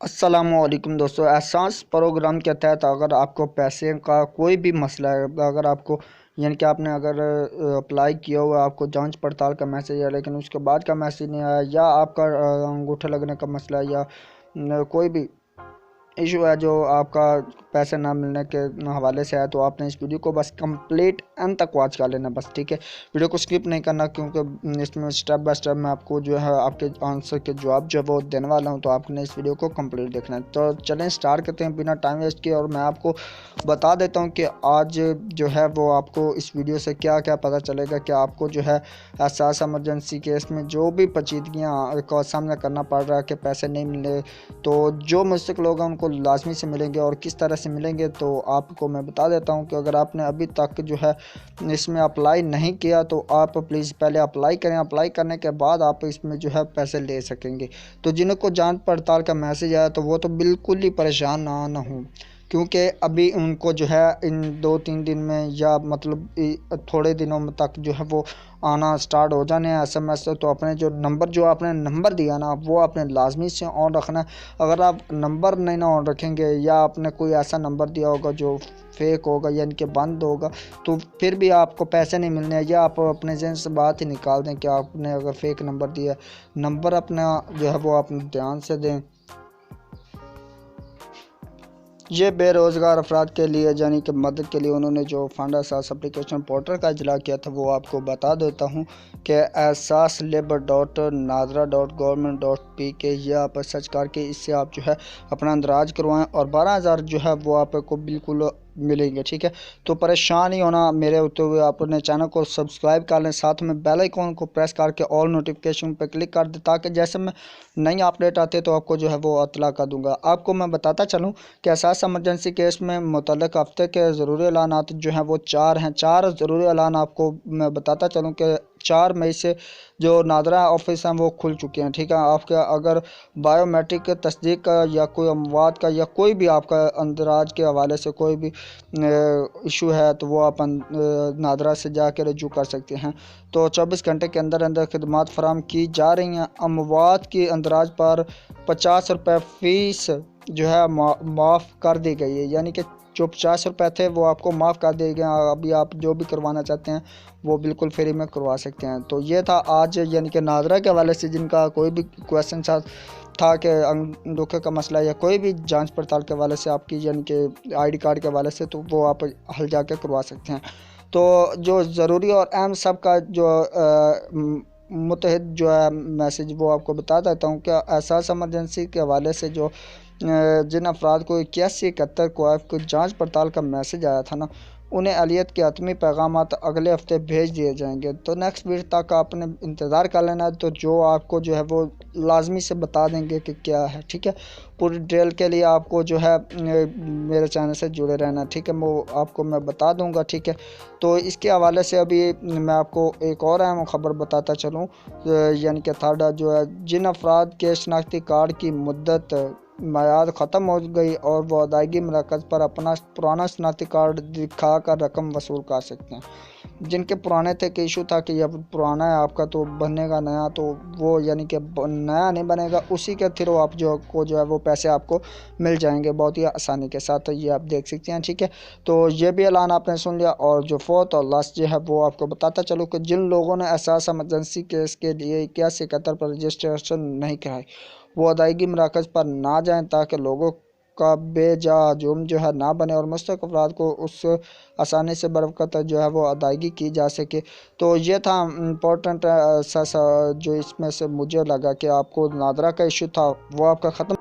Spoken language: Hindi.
अस्सलामुअलैकुम दोस्तों, एहसास प्रोग्राम के तहत अगर आपको पैसे का कोई भी मसला है, अगर आपको यानी कि आपने अगर अप्लाई किया हुआ है, आपको जांच पड़ताल का मैसेज आया लेकिन उसके बाद का मैसेज नहीं आया, या आपका अंगूठा लगने का मसला है, या कोई भी इशू है जो आपका पैसे ना मिलने के हवाले से है, तो आपने इस वीडियो को बस कंप्लीट एंड तक वॉच कर लेना बस, ठीक है। वीडियो को स्किप नहीं करना क्योंकि इसमें स्टेप बाय स्टेप मैं आपको जो है आपके आंसर के जवाब जो है वो देने वाला हूं, तो आपने इस वीडियो को कंप्लीट देखना है। तो चलें स्टार्ट करते हैं बिना टाइम वेस्ट किए, और मैं आपको बता देता हूँ कि आज जो है वो आपको इस वीडियो से क्या क्या पता चलेगा कि आपको जो है एहसास इमरजेंसी केस में जो भी पेचीदगियाँ का सामना करना पड़ रहा है कि पैसे नहीं मिले, तो जो मुस्तक लोग हैं उनको लाजमी से मिलेंगे और किस तरह से मिलेंगे। तो आपको मैं बता देता हूं कि अगर आपने अभी तक जो है इसमें अप्लाई नहीं किया तो आप प्लीज़ पहले अप्लाई करें। अप्लाई करने के बाद आप इसमें जो है पैसे ले सकेंगे। तो जिनको जांच पड़ताल का मैसेज आया तो वो तो बिल्कुल ही परेशान ना हों, क्योंकि अभी उनको जो है इन 2-3 दिन में या मतलब थोड़े दिनों में तक जो है वो आना स्टार्ट हो जाने हैं SMS से। तो अपने जो आपने नंबर दिया ना, वो आपने लाजमी से ऑन रखना है। अगर आप नंबर नहीं ना ऑन रखेंगे, या आपने कोई ऐसा नंबर दिया होगा जो फेक होगा यानी कि बंद होगा, तो फिर भी आपको पैसे नहीं मिलने हैं। या आप अपने जहन से बात ही निकाल दें कि आपने अगर फेक नंबर दिया। नंबर अपना जो है वो आप ध्यान से दें। ये बेरोज़गार अफराद के लिए यानी कि मदद के लिए उन्होंने जो फंड एहसास एप्लीकेशन पोर्टल का इजला किया था, वो आपको बता देता हूँ कि ehsaaslabour.nadra.gov ये आप सर्च करके इससे आप जो है अपना अंदराज करवाएं, और 12,000 जो है वो आपको बिल्कुल मिलेंगे, ठीक है। तो परेशान ही होना मेरे होते हुए अपने चैनल को सब्सक्राइब कर लें, साथ में बेल आइकॉन को प्रेस करके ऑल नोटिफिकेशन पर क्लिक कर दें, ताकि जैसे मैं नई अपडेट आते तो आपको जो है वो इत्तला कर दूंगा। आपको मैं बताता चलूँ कि एहसास इमरजेंसी केस में मुतल्लिक़ हफ्ते के ज़रूरी ऐलानात जो हैं वो 4 हैं। 4 ज़रूरी ऐलान आपको मैं बताता चलूँ कि 4 मई से जो नादरा ऑफिस हैं वो खुल चुके हैं, ठीक है। आपका अगर बायोमेट्रिक तस्दीक का या कोई अमवात का या कोई भी आपका अंदराज के हवाले से कोई भी इशू है, तो वो आप नादरा से जाकर रजू कर सकते हैं। तो 24 घंटे के अंदर अंदर खिदमात फराम की जा रही हैं। अमवात की अंदराज पर 50 रुपये फ़ीस जो है माफ़ कर दी गई है, यानी कि जो 50 रुपये थे वो आपको माफ़ कर दिए गए। अभी आप जो भी करवाना चाहते हैं वो बिल्कुल फ्री में करवा सकते हैं। तो ये था आज यानी कि नादरा के हवाले से जिनका कोई भी क्वेश्चन था कि अंगूठे का मसला या कोई भी जांच पड़ताल के हवाले से आपकी यानी कि ID कार्ड के हवाले से, तो वो आप हल जाके करवा सकते हैं। तो जो ज़रूरी और अहम सब का जो मुतहद जो है मैसेज वो आपको बता देता हूँ कि एहसास इमरजेंसी के हवाले से जो जिन अफराद को 8171 को जांच पड़ताल का मैसेज आया था ना, उन्हें अलियत के हतमी पैगाम अगले हफ्ते भेज दिए जाएंगे। तो नेक्स्ट वीक तक आपने इंतज़ार कर लेना है, तो जो आपको जो है वो लाजमी से बता देंगे कि क्या है, ठीक है। पूरी डिटेल के लिए आपको जो है मेरे चैनल से जुड़े रहना, ठीक है। वो आपको मैं बता दूंगा, ठीक है। तो इसके हवाले से अभी मैं आपको एक और अहम खबर बताता चलूँ, यानी कि थर्ड जो है, जिन अफराद के शनाख्ती कार्ड की मुद्दत मियाद ख़त्म हो गई और वो अदायगी मरकज़ पर अपना पुराना शनाख्ती कार्ड दिखा कर रकम वसूल कर सकते हैं। जिनके पुराने थे कि इशू था कि अब पुराना है आपका तो बनेगा नया, तो वो यानी कि नया नहीं बनेगा, उसी के थ्रू आप जो है वो पैसे आपको मिल जाएंगे बहुत ही आसानी के साथ। ये आप देख सकते हैं, ठीक है। तो ये भी ऐलान आपने सुन लिया। और जो फोर्थ और लास्ट जो है वो आपको बताता चलूँ कि जिन लोगों ने एहसास इमरजेंसी केस के लिए 8171 पर रजिस्ट्रेशन नहीं कराई, वो अदायगी मराकज़ पर ना जाएं, ताकि लोगों का बेजा जुर्म जो है ना बने और मुस्तक अफराद को उस आसानी से बरवक़्त जो है वो अदायगी की जा सके। तो ये था इम्पोर्टेंट जो इसमें से मुझे लगा कि आपको नादरा का इशू था वो आपका ख़त्म